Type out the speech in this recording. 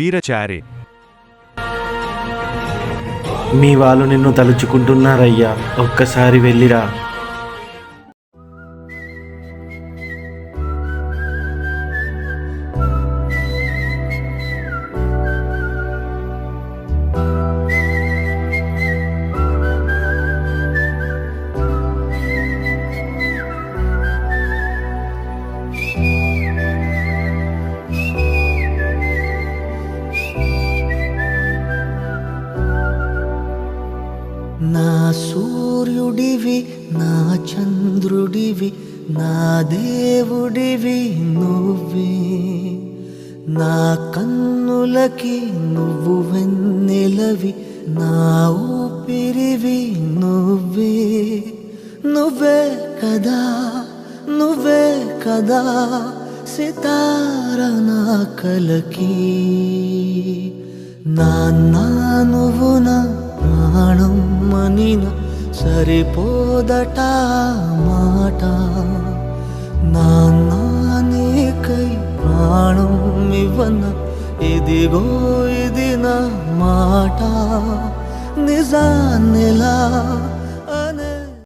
చీరచారే. మీ వాళ్ళు నిన్ను తలుచుకుంటున్నారయ్యా, ఒక్కసారి వెళ్ళిరా. నా సూర్యుడివి, నా చంద్రుడివి, నా దేవుడివి నువ్వే. నా కన్నులకి నువ్వు వెన్నెలవి, నా ఊపిరివి నువ్వే. నువ్వే కదా, నువ్వే కదా సితార నా కలకి. నాన్నా నువ్వు నా ప్రాణం మనిన సరిపోదట మాట.